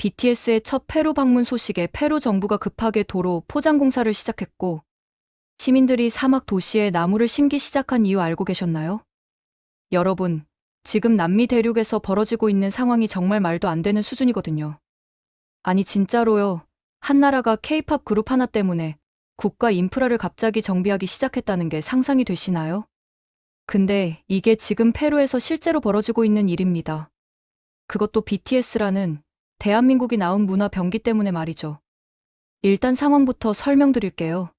BTS의 첫 페루 방문 소식에 페루 정부가 급하게 도로 포장 공사를 시작했고, 시민들이 사막 도시에 나무를 심기 시작한 이유 알고 계셨나요? 여러분, 지금 남미 대륙에서 벌어지고 있는 상황이 정말 말도 안 되는 수준이거든요. 아니 진짜로요. 한 나라가 K-팝 그룹 하나 때문에 국가 인프라를 갑자기 정비하기 시작했다는 게 상상이 되시나요? 근데 이게 지금 페루에서 실제로 벌어지고 있는 일입니다. 그것도 BTS라는 대한민국이 낳은 문화 병기 때문에 말이죠. 일단 상황부터 설명드릴게요.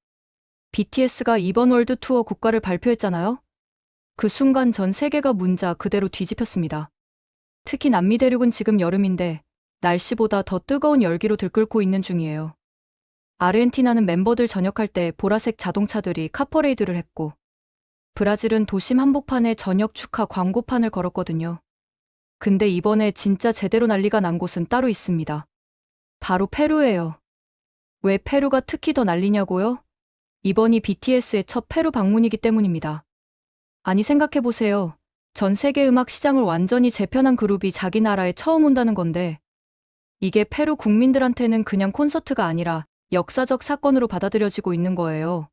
BTS가 이번 월드 투어 국가를 발표했잖아요? 그 순간 전 세계가 문자 그대로 뒤집혔습니다. 특히 남미 대륙은 지금 여름인데 날씨보다 더 뜨거운 열기로 들끓고 있는 중이에요. 아르헨티나는 멤버들 전역할 때 보라색 자동차들이 카퍼레이드를 했고, 브라질은 도심 한복판에 저녁 축하 광고판을 걸었거든요. 근데 이번에 진짜 제대로 난리가 난 곳은 따로 있습니다. 바로 페루예요. 왜 페루가 특히 더 난리냐고요? 이번이 BTS의 첫 페루 방문이기 때문입니다. 아니 생각해보세요. 전 세계 음악 시장을 완전히 재편한 그룹이 자기 나라에 처음 온다는 건데, 이게 페루 국민들한테는 그냥 콘서트가 아니라 역사적 사건으로 받아들여지고 있는 거예요.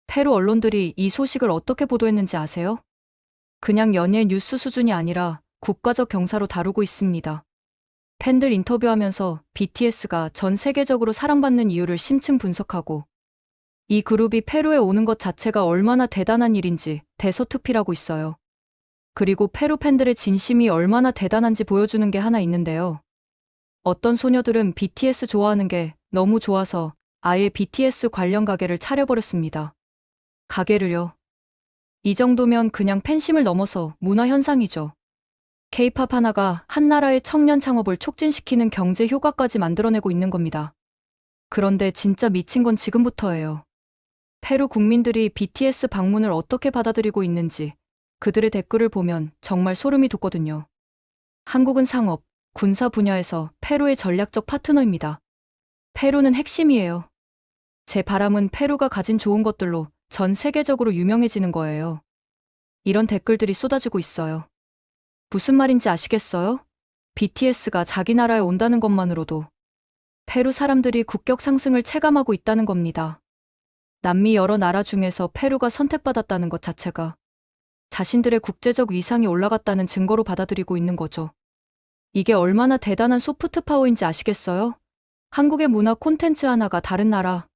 페루 언론들이 이 소식을 어떻게 보도했는지 아세요? 그냥 연예 뉴스 수준이 아니라 국가적 경사로 다루고 있습니다. 팬들 인터뷰하면서 BTS가 전 세계적으로 사랑받는 이유를 심층 분석하고, 이 그룹이 페루에 오는 것 자체가 얼마나 대단한 일인지 대서특필하고 있어요. 그리고 페루 팬들의 진심이 얼마나 대단한지 보여주는 게 하나 있는데요. 어떤 소녀들은 BTS 좋아하는 게 너무 좋아서 아예 BTS 관련 가게를 차려버렸습니다. 가게를요. 이 정도면 그냥 팬심을 넘어서 문화 현상이죠. K-팝 하나가 한 나라의 청년 창업을 촉진시키는 경제 효과까지 만들어내고 있는 겁니다. 그런데 진짜 미친 건 지금부터예요. 페루 국민들이 BTS 방문을 어떻게 받아들이고 있는지 그들의 댓글을 보면 정말 소름이 돋거든요. 한국은 상업, 군사 분야에서 페루의 전략적 파트너입니다. 페루는 핵심이에요. 제 바람은 페루가 가진 좋은 것들로 전 세계적으로 유명해지는 거예요. 이런 댓글들이 쏟아지고 있어요. 무슨 말인지 아시겠어요? BTS가 자기 나라에 온다는 것만으로도 페루 사람들이 국격 상승을 체감하고 있다는 겁니다. 남미 여러 나라 중에서 페루가 선택받았다는 것 자체가 자신들의 국제적 위상이 올라갔다는 증거로 받아들이고 있는 거죠. 이게 얼마나 대단한 소프트 파워인지 아시겠어요? 한국의 문화 콘텐츠 하나가 다른 나라,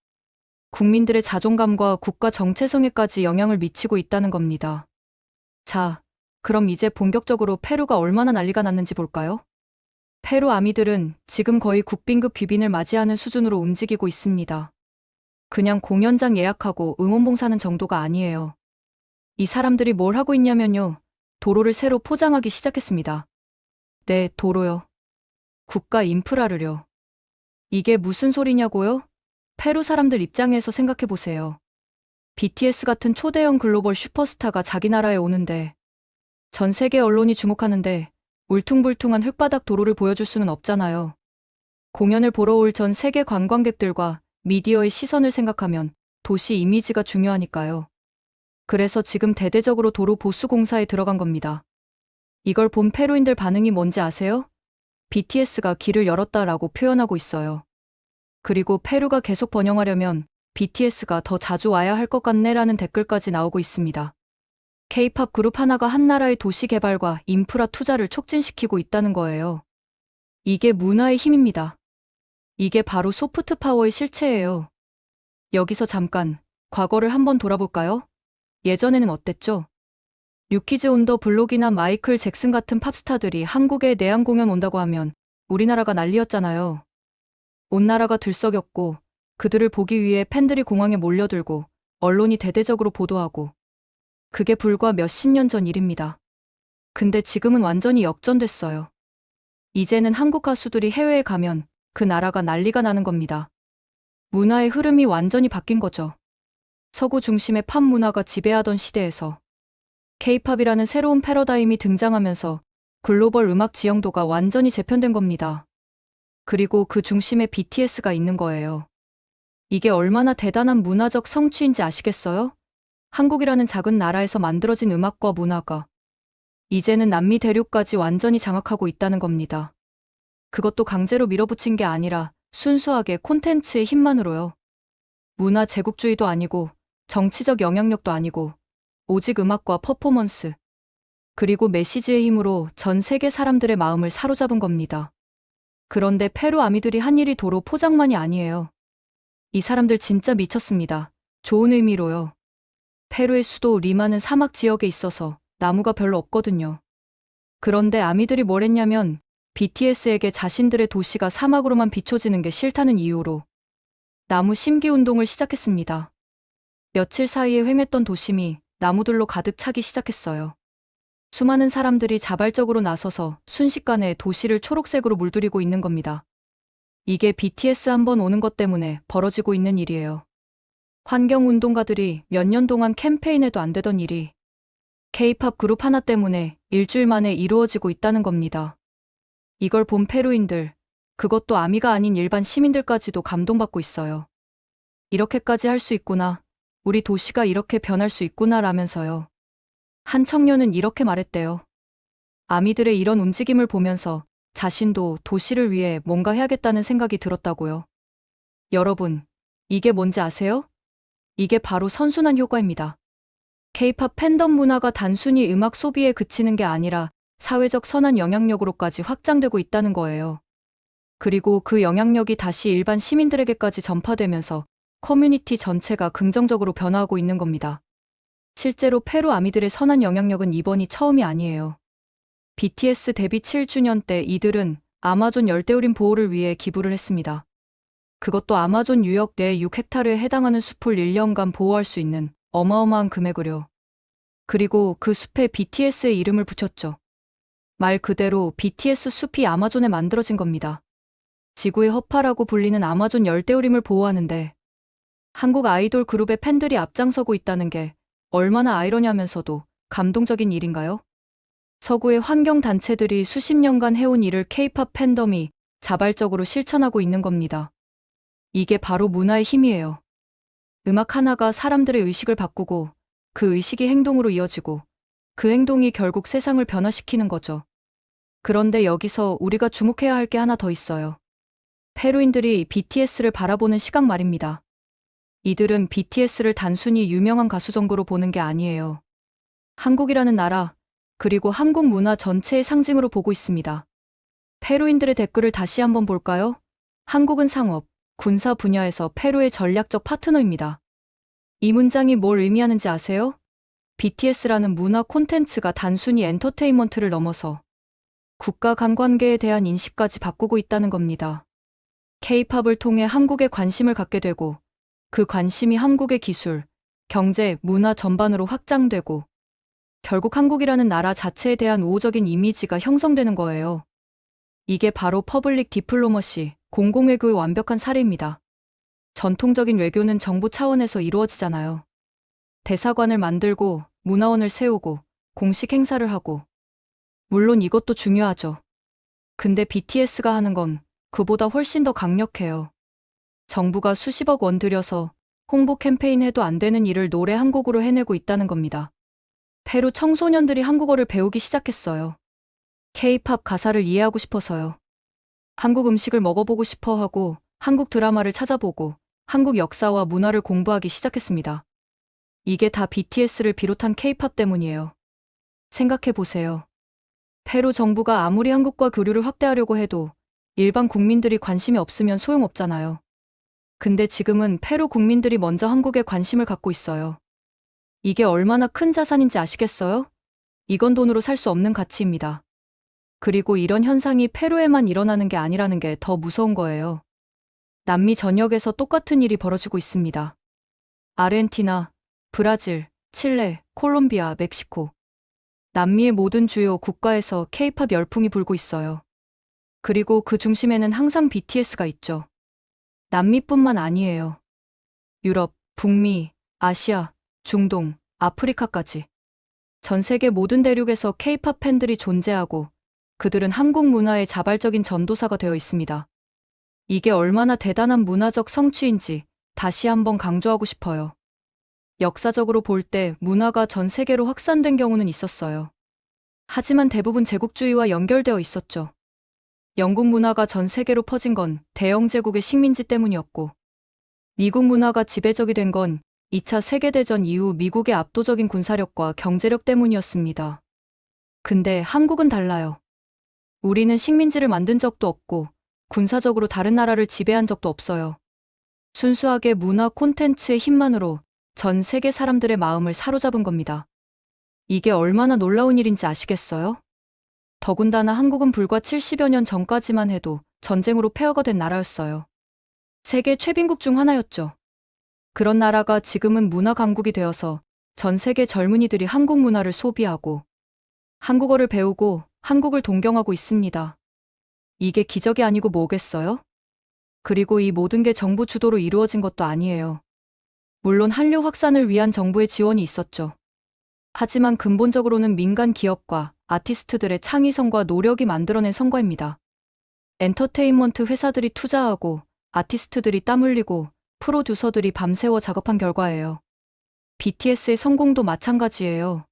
국민들의 자존감과 국가 정체성에까지 영향을 미치고 있다는 겁니다. 자, 그럼 이제 본격적으로 페루가 얼마나 난리가 났는지 볼까요? 페루 아미들은 지금 거의 국빈급 귀빈을 맞이하는 수준으로 움직이고 있습니다. 그냥 공연장 예약하고 응원봉사는 정도가 아니에요. 이 사람들이 뭘 하고 있냐면요. 도로를 새로 포장하기 시작했습니다. 네, 도로요. 국가 인프라를요. 이게 무슨 소리냐고요? 페루 사람들 입장에서 생각해보세요. BTS 같은 초대형 글로벌 슈퍼스타가 자기 나라에 오는데 전 세계 언론이 주목하는데 울퉁불퉁한 흙바닥 도로를 보여줄 수는 없잖아요. 공연을 보러 올 전 세계 관광객들과 미디어의 시선을 생각하면 도시 이미지가 중요하니까요. 그래서 지금 대대적으로 도로 보수 공사에 들어간 겁니다. 이걸 본 페루인들 반응이 뭔지 아세요? BTS가 길을 열었다라고 표현하고 있어요. 그리고 페루가 계속 번영하려면 BTS가 더 자주 와야 할 것 같네라는 댓글까지 나오고 있습니다. K-팝 그룹 하나가 한 나라의 도시 개발과 인프라 투자를 촉진시키고 있다는 거예요. 이게 문화의 힘입니다. 이게 바로 소프트 파워의 실체예요. 여기서 잠깐 과거를 한번 돌아볼까요? 예전에는 어땠죠? 뉴키즈 온 더 블록이나 마이클 잭슨 같은 팝스타들이 한국에 내한 공연 온다고 하면 우리나라가 난리였잖아요. 온 나라가 들썩였고 그들을 보기 위해 팬들이 공항에 몰려들고 언론이 대대적으로 보도하고 그게 불과 몇십 년 전 일입니다. 근데 지금은 완전히 역전됐어요. 이제는 한국 가수들이 해외에 가면 그 나라가 난리가 나는 겁니다. 문화의 흐름이 완전히 바뀐 거죠. 서구 중심의 팝 문화가 지배하던 시대에서 K-팝이라는 새로운 패러다임이 등장하면서 글로벌 음악 지형도가 완전히 재편된 겁니다. 그리고 그 중심에 BTS가 있는 거예요. 이게 얼마나 대단한 문화적 성취인지 아시겠어요? 한국이라는 작은 나라에서 만들어진 음악과 문화가 이제는 남미 대륙까지 완전히 장악하고 있다는 겁니다. 그것도 강제로 밀어붙인 게 아니라 순수하게 콘텐츠의 힘만으로요. 문화 제국주의도 아니고 정치적 영향력도 아니고 오직 음악과 퍼포먼스, 그리고 메시지의 힘으로 전 세계 사람들의 마음을 사로잡은 겁니다. 그런데 페루 아미들이 한 일이 도로 포장만이 아니에요. 이 사람들 진짜 미쳤습니다. 좋은 의미로요. 페루의 수도 리마는 사막 지역에 있어서 나무가 별로 없거든요. 그런데 아미들이 뭘 했냐면 BTS에게 자신들의 도시가 사막으로만 비춰지는 게 싫다는 이유로 나무 심기 운동을 시작했습니다. 며칠 사이에 횡했던 도심이 나무들로 가득 차기 시작했어요. 수많은 사람들이 자발적으로 나서서 순식간에 도시를 초록색으로 물들이고 있는 겁니다. 이게 BTS 한번 오는 것 때문에 벌어지고 있는 일이에요. 환경운동가들이 몇 년 동안 캠페인해도 안 되던 일이 K-팝 그룹 하나 때문에 일주일 만에 이루어지고 있다는 겁니다. 이걸 본 페루인들, 그것도 아미가 아닌 일반 시민들까지도 감동받고 있어요. 이렇게까지 할 수 있구나. 우리 도시가 이렇게 변할 수 있구나 라면서요. 한 청년은 이렇게 말했대요. 아미들의 이런 움직임을 보면서 자신도 도시를 위해 뭔가 해야겠다는 생각이 들었다고요. 여러분, 이게 뭔지 아세요? 이게 바로 선순환 효과입니다. K-팝 팬덤 문화가 단순히 음악 소비에 그치는 게 아니라 사회적 선한 영향력으로까지 확장되고 있다는 거예요. 그리고 그 영향력이 다시 일반 시민들에게까지 전파되면서 커뮤니티 전체가 긍정적으로 변화하고 있는 겁니다. 실제로 페루 아미들의 선한 영향력은 이번이 처음이 아니에요. BTS 데뷔 7주년 때 이들은 아마존 열대우림 보호를 위해 기부를 했습니다. 그것도 아마존 유역 내 6헥타르에 해당하는 숲을 1년간 보호할 수 있는 어마어마한 금액을요. 그리고 그 숲에 BTS의 이름을 붙였죠. 말 그대로 BTS 숲이 아마존에 만들어진 겁니다. 지구의 허파라고 불리는 아마존 열대우림을 보호하는데 한국 아이돌 그룹의 팬들이 앞장서고 있다는 게 얼마나 아이러니하면서도 감동적인 일인가요? 서구의 환경단체들이 수십 년간 해온 일을 K-팝 팬덤이 자발적으로 실천하고 있는 겁니다. 이게 바로 문화의 힘이에요. 음악 하나가 사람들의 의식을 바꾸고 그 의식이 행동으로 이어지고 그 행동이 결국 세상을 변화시키는 거죠. 그런데 여기서 우리가 주목해야 할 게 하나 더 있어요. 페루인들이 BTS를 바라보는 시각 말입니다. 이들은 BTS를 단순히 유명한 가수 정도로 보는 게 아니에요. 한국이라는 나라, 그리고 한국 문화 전체의 상징으로 보고 있습니다. 페루인들의 댓글을 다시 한번 볼까요? 한국은 상업, 군사 분야에서 페루의 전략적 파트너입니다. 이 문장이 뭘 의미하는지 아세요? BTS라는 문화 콘텐츠가 단순히 엔터테인먼트를 넘어서 국가 간 관계에 대한 인식까지 바꾸고 있다는 겁니다. K-팝을 통해 한국에 관심을 갖게 되고 그 관심이 한국의 기술, 경제, 문화 전반으로 확장되고 결국 한국이라는 나라 자체에 대한 우호적인 이미지가 형성되는 거예요. 이게 바로 퍼블릭 디플로머시, 공공외교의 완벽한 사례입니다. 전통적인 외교는 정부 차원에서 이루어지잖아요. 대사관을 만들고 문화원을 세우고 공식 행사를 하고 물론 이것도 중요하죠. 근데 BTS가 하는 건 그보다 훨씬 더 강력해요. 정부가 수십억 원 들여서 홍보 캠페인 해도 안 되는 일을 노래 한 곡으로 해내고 있다는 겁니다. 페루 청소년들이 한국어를 배우기 시작했어요. K-팝 가사를 이해하고 싶어서요. 한국 음식을 먹어보고 싶어 하고 한국 드라마를 찾아보고 한국 역사와 문화를 공부하기 시작했습니다. 이게 다 BTS를 비롯한 K-팝 때문이에요. 생각해 보세요. 페루 정부가 아무리 한국과 교류를 확대하려고 해도 일반 국민들이 관심이 없으면 소용없잖아요. 근데 지금은 페루 국민들이 먼저 한국에 관심을 갖고 있어요. 이게 얼마나 큰 자산인지 아시겠어요? 이건 돈으로 살 수 없는 가치입니다. 그리고 이런 현상이 페루에만 일어나는 게 아니라는 게 더 무서운 거예요. 남미 전역에서 똑같은 일이 벌어지고 있습니다. 아르헨티나, 브라질, 칠레, 콜롬비아, 멕시코. 남미의 모든 주요 국가에서 K-팝 열풍이 불고 있어요. 그리고 그 중심에는 항상 BTS가 있죠. 남미뿐만 아니에요. 유럽, 북미, 아시아, 중동, 아프리카까지. 전 세계 모든 대륙에서 K-팝 팬들이 존재하고 그들은 한국 문화의 자발적인 전도사가 되어 있습니다. 이게 얼마나 대단한 문화적 성취인지 다시 한번 강조하고 싶어요. 역사적으로 볼 때 문화가 전 세계로 확산된 경우는 있었어요. 하지만 대부분 제국주의와 연결되어 있었죠. 영국 문화가 전 세계로 퍼진 건 대영 제국의 식민지 때문이었고, 미국 문화가 지배적이 된 건 2차 세계대전 이후 미국의 압도적인 군사력과 경제력 때문이었습니다. 근데 한국은 달라요. 우리는 식민지를 만든 적도 없고, 군사적으로 다른 나라를 지배한 적도 없어요. 순수하게 문화 콘텐츠의 힘만으로 전 세계 사람들의 마음을 사로잡은 겁니다. 이게 얼마나 놀라운 일인지 아시겠어요? 더군다나 한국은 불과 70여 년 전까지만 해도 전쟁으로 폐허가 된 나라였어요. 세계 최빈국 중 하나였죠. 그런 나라가 지금은 문화 강국이 되어서 전 세계 젊은이들이 한국 문화를 소비하고 한국어를 배우고 한국을 동경하고 있습니다. 이게 기적이 아니고 뭐겠어요? 그리고 이 모든 게 정부 주도로 이루어진 것도 아니에요. 물론 한류 확산을 위한 정부의 지원이 있었죠. 하지만 근본적으로는 민간 기업과 아티스트들의 창의성과 노력이 만들어낸 성과입니다. 엔터테인먼트 회사들이 투자하고 아티스트들이 땀 흘리고 프로듀서들이 밤새워 작업한 결과예요. BTS의 성공도 마찬가지예요.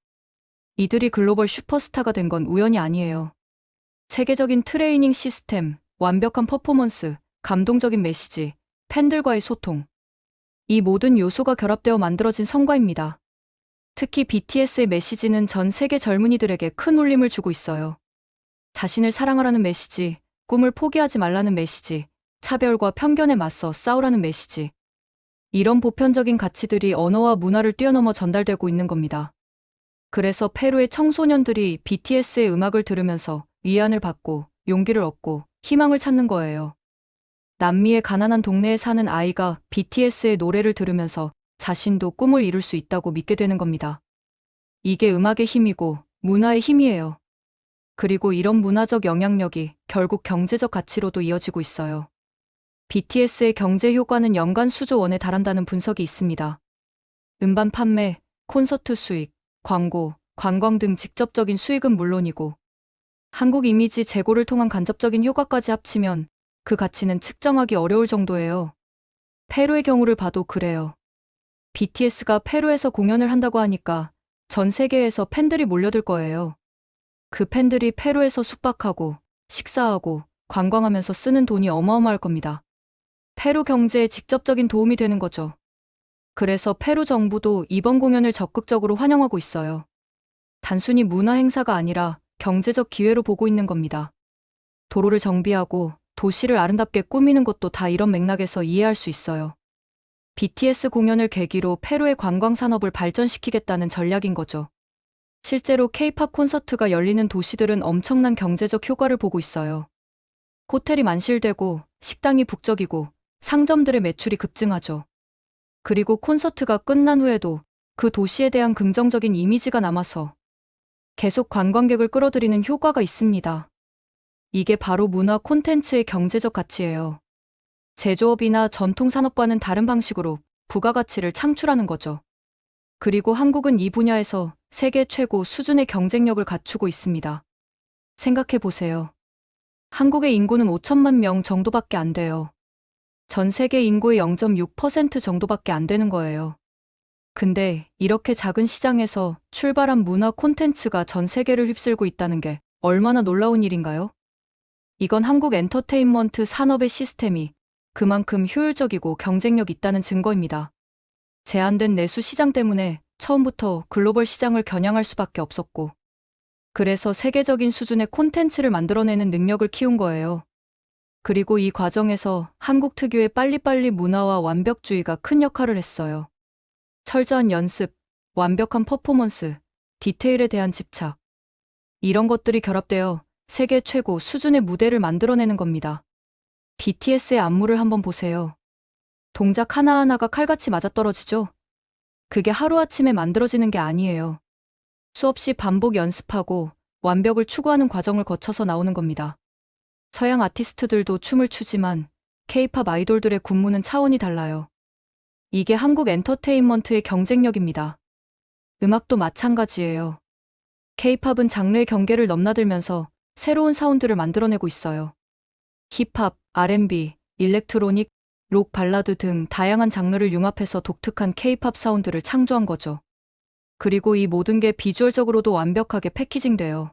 이들이 글로벌 슈퍼스타가 된 건 우연이 아니에요. 세계적인 트레이닝 시스템, 완벽한 퍼포먼스, 감동적인 메시지, 팬들과의 소통. 이 모든 요소가 결합되어 만들어진 성과입니다. 특히 BTS의 메시지는 전 세계 젊은이들에게 큰 울림을 주고 있어요. 자신을 사랑하라는 메시지, 꿈을 포기하지 말라는 메시지, 차별과 편견에 맞서 싸우라는 메시지. 이런 보편적인 가치들이 언어와 문화를 뛰어넘어 전달되고 있는 겁니다. 그래서 페루의 청소년들이 BTS의 음악을 들으면서 위안을 받고 용기를 얻고 희망을 찾는 거예요. 남미의 가난한 동네에 사는 아이가 BTS의 노래를 들으면서 자신도 꿈을 이룰 수 있다고 믿게 되는 겁니다. 이게 음악의 힘이고 문화의 힘이에요. 그리고 이런 문화적 영향력이 결국 경제적 가치로도 이어지고 있어요. BTS의 경제 효과는 연간 수조 원에 달한다는 분석이 있습니다. 음반 판매, 콘서트 수익, 광고, 관광 등 직접적인 수익은 물론이고 한국 이미지 제고를 통한 간접적인 효과까지 합치면 그 가치는 측정하기 어려울 정도예요. 페루의 경우를 봐도 그래요. BTS가 페루에서 공연을 한다고 하니까 전 세계에서 팬들이 몰려들 거예요. 그 팬들이 페루에서 숙박하고 식사하고 관광하면서 쓰는 돈이 어마어마할 겁니다. 페루 경제에 직접적인 도움이 되는 거죠. 그래서 페루 정부도 이번 공연을 적극적으로 환영하고 있어요. 단순히 문화 행사가 아니라 경제적 기회로 보고 있는 겁니다. 도로를 정비하고 도시를 아름답게 꾸미는 것도 다 이런 맥락에서 이해할 수 있어요. BTS 공연을 계기로 페루의 관광 산업을 발전시키겠다는 전략인 거죠. 실제로 K-팝 콘서트가 열리는 도시들은 엄청난 경제적 효과를 보고 있어요. 호텔이 만실되고 식당이 북적이고 상점들의 매출이 급증하죠. 그리고 콘서트가 끝난 후에도 그 도시에 대한 긍정적인 이미지가 남아서 계속 관광객을 끌어들이는 효과가 있습니다. 이게 바로 문화 콘텐츠의 경제적 가치예요. 제조업이나 전통 산업과는 다른 방식으로 부가가치를 창출하는 거죠. 그리고 한국은 이 분야에서 세계 최고 수준의 경쟁력을 갖추고 있습니다. 생각해 보세요. 한국의 인구는 5천만 명 정도밖에 안 돼요. 전 세계 인구의 0.6% 정도밖에 안 되는 거예요. 근데 이렇게 작은 시장에서 출발한 문화 콘텐츠가 전 세계를 휩쓸고 있다는 게 얼마나 놀라운 일인가요? 이건 한국 엔터테인먼트 산업의 시스템이 그만큼 효율적이고 경쟁력 있다는 증거입니다. 제한된 내수 시장 때문에 처음부터 글로벌 시장을 겨냥할 수밖에 없었고, 그래서 세계적인 수준의 콘텐츠를 만들어내는 능력을 키운 거예요. 그리고 이 과정에서 한국 특유의 빨리빨리 문화와 완벽주의가 큰 역할을 했어요. 철저한 연습, 완벽한 퍼포먼스, 디테일에 대한 집착. 이런 것들이 결합되어 세계 최고 수준의 무대를 만들어내는 겁니다. BTS의 안무를 한번 보세요. 동작 하나하나가 칼같이 맞아떨어지죠? 그게 하루아침에 만들어지는 게 아니에요. 수없이 반복 연습하고 완벽을 추구하는 과정을 거쳐서 나오는 겁니다. 서양 아티스트들도 춤을 추지만 K-팝 아이돌들의 군무는 차원이 달라요. 이게 한국 엔터테인먼트의 경쟁력입니다. 음악도 마찬가지예요. K-팝은 장르의 경계를 넘나들면서 새로운 사운드를 만들어내고 있어요. 힙합, R&B, 일렉트로닉, 록 발라드 등 다양한 장르를 융합해서 독특한 K-팝 사운드를 창조한 거죠. 그리고 이 모든 게 비주얼적으로도 완벽하게 패키징돼요.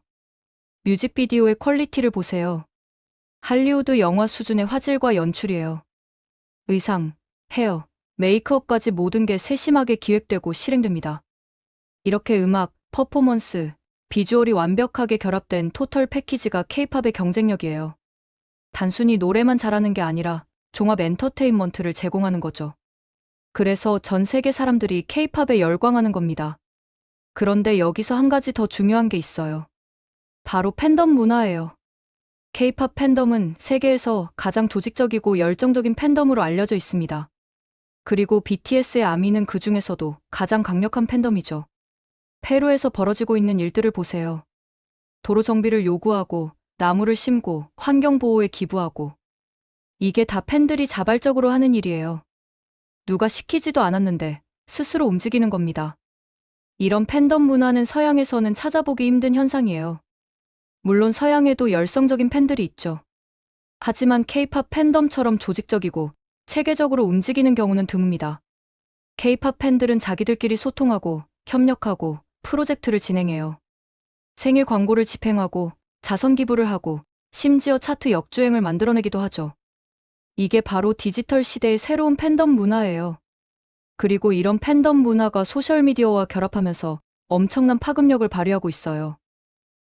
뮤직비디오의 퀄리티를 보세요. 할리우드 영화 수준의 화질과 연출이에요. 의상, 헤어, 메이크업까지 모든 게 세심하게 기획되고 실행됩니다. 이렇게 음악, 퍼포먼스, 비주얼이 완벽하게 결합된 토털 패키지가 K-팝의 경쟁력이에요. 단순히 노래만 잘하는 게 아니라 종합 엔터테인먼트를 제공하는 거죠. 그래서 전 세계 사람들이 K-팝에 열광하는 겁니다. 그런데 여기서 한 가지 더 중요한 게 있어요. 바로 팬덤 문화예요. K-팝 팬덤은 세계에서 가장 조직적이고 열정적인 팬덤으로 알려져 있습니다. 그리고 BTS의 아미는 그 중에서도 가장 강력한 팬덤이죠. 페루에서 벌어지고 있는 일들을 보세요. 도로 정비를 요구하고, 나무를 심고, 환경 보호에 기부하고. 이게 다 팬들이 자발적으로 하는 일이에요. 누가 시키지도 않았는데 스스로 움직이는 겁니다. 이런 팬덤 문화는 서양에서는 찾아보기 힘든 현상이에요. 물론 서양에도 열성적인 팬들이 있죠. 하지만 K-팝 팬덤처럼 조직적이고 체계적으로 움직이는 경우는 드뭅니다. K-팝 팬들은 자기들끼리 소통하고 협력하고 프로젝트를 진행해요. 생일 광고를 집행하고 자선 기부를 하고 심지어 차트 역주행을 만들어내기도 하죠. 이게 바로 디지털 시대의 새로운 팬덤 문화예요. 그리고 이런 팬덤 문화가 소셜미디어와 결합하면서 엄청난 파급력을 발휘하고 있어요.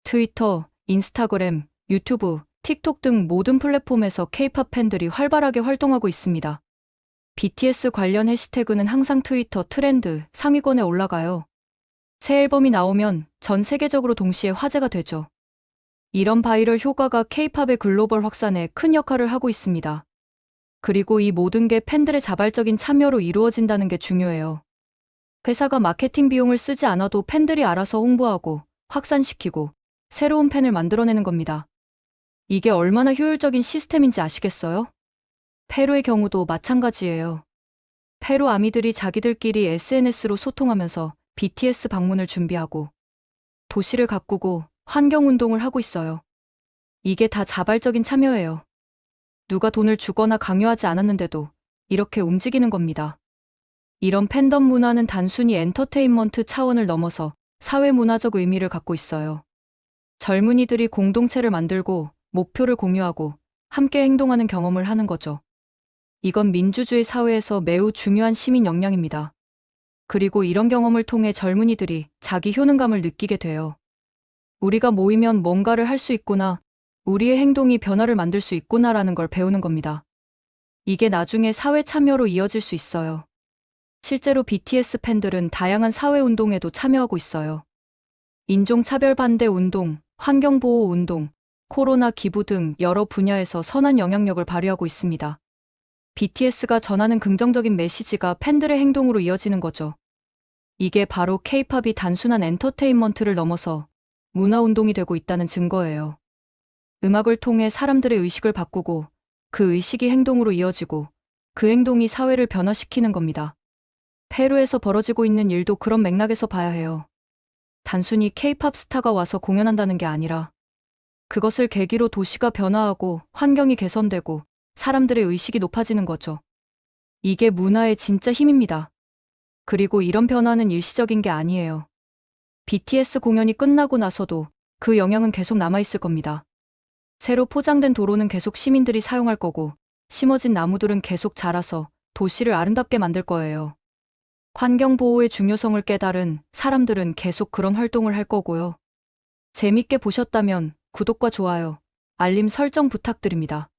트위터, 인스타그램, 유튜브, 틱톡 등 모든 플랫폼에서 K-팝 팬들이 활발하게 활동하고 있습니다. BTS 관련 해시태그는 항상 트위터 트렌드 상위권에 올라가요. 새 앨범이 나오면 전 세계적으로 동시에 화제가 되죠. 이런 바이럴 효과가 K-팝의 글로벌 확산에 큰 역할을 하고 있습니다. 그리고 이 모든 게 팬들의 자발적인 참여로 이루어진다는 게 중요해요. 회사가 마케팅 비용을 쓰지 않아도 팬들이 알아서 홍보하고 확산시키고 새로운 팬을 만들어내는 겁니다. 이게 얼마나 효율적인 시스템인지 아시겠어요? 페루의 경우도 마찬가지예요. 페루 아미들이 자기들끼리 SNS로 소통하면서 BTS 방문을 준비하고 도시를 가꾸고 환경운동을 하고 있어요. 이게 다 자발적인 참여예요. 누가 돈을 주거나 강요하지 않았는데도 이렇게 움직이는 겁니다. 이런 팬덤 문화는 단순히 엔터테인먼트 차원을 넘어서 사회문화적 의미를 갖고 있어요. 젊은이들이 공동체를 만들고 목표를 공유하고 함께 행동하는 경험을 하는 거죠. 이건 민주주의 사회에서 매우 중요한 시민 역량입니다. 그리고 이런 경험을 통해 젊은이들이 자기 효능감을 느끼게 돼요. 우리가 모이면 뭔가를 할 수 있구나, 우리의 행동이 변화를 만들 수 있구나라는 걸 배우는 겁니다. 이게 나중에 사회 참여로 이어질 수 있어요. 실제로 BTS 팬들은 다양한 사회 운동에도 참여하고 있어요. 인종차별 반대 운동, 환경보호 운동, 코로나 기부 등 여러 분야에서 선한 영향력을 발휘하고 있습니다. BTS가 전하는 긍정적인 메시지가 팬들의 행동으로 이어지는 거죠. 이게 바로 K-팝이 단순한 엔터테인먼트를 넘어서 문화운동이 되고 있다는 증거예요. 음악을 통해 사람들의 의식을 바꾸고 그 의식이 행동으로 이어지고 그 행동이 사회를 변화시키는 겁니다. 페루에서 벌어지고 있는 일도 그런 맥락에서 봐야 해요. 단순히 K-팝 스타가 와서 공연한다는 게 아니라 그것을 계기로 도시가 변화하고 환경이 개선되고 사람들의 의식이 높아지는 거죠. 이게 문화의 진짜 힘입니다. 그리고 이런 변화는 일시적인 게 아니에요. BTS 공연이 끝나고 나서도 그 영향은 계속 남아있을 겁니다. 새로 포장된 도로는 계속 시민들이 사용할 거고, 심어진 나무들은 계속 자라서 도시를 아름답게 만들 거예요. 환경보호의 중요성을 깨달은 사람들은 계속 그런 활동을 할 거고요. 재밌게 보셨다면 구독과 좋아요, 알림 설정 부탁드립니다.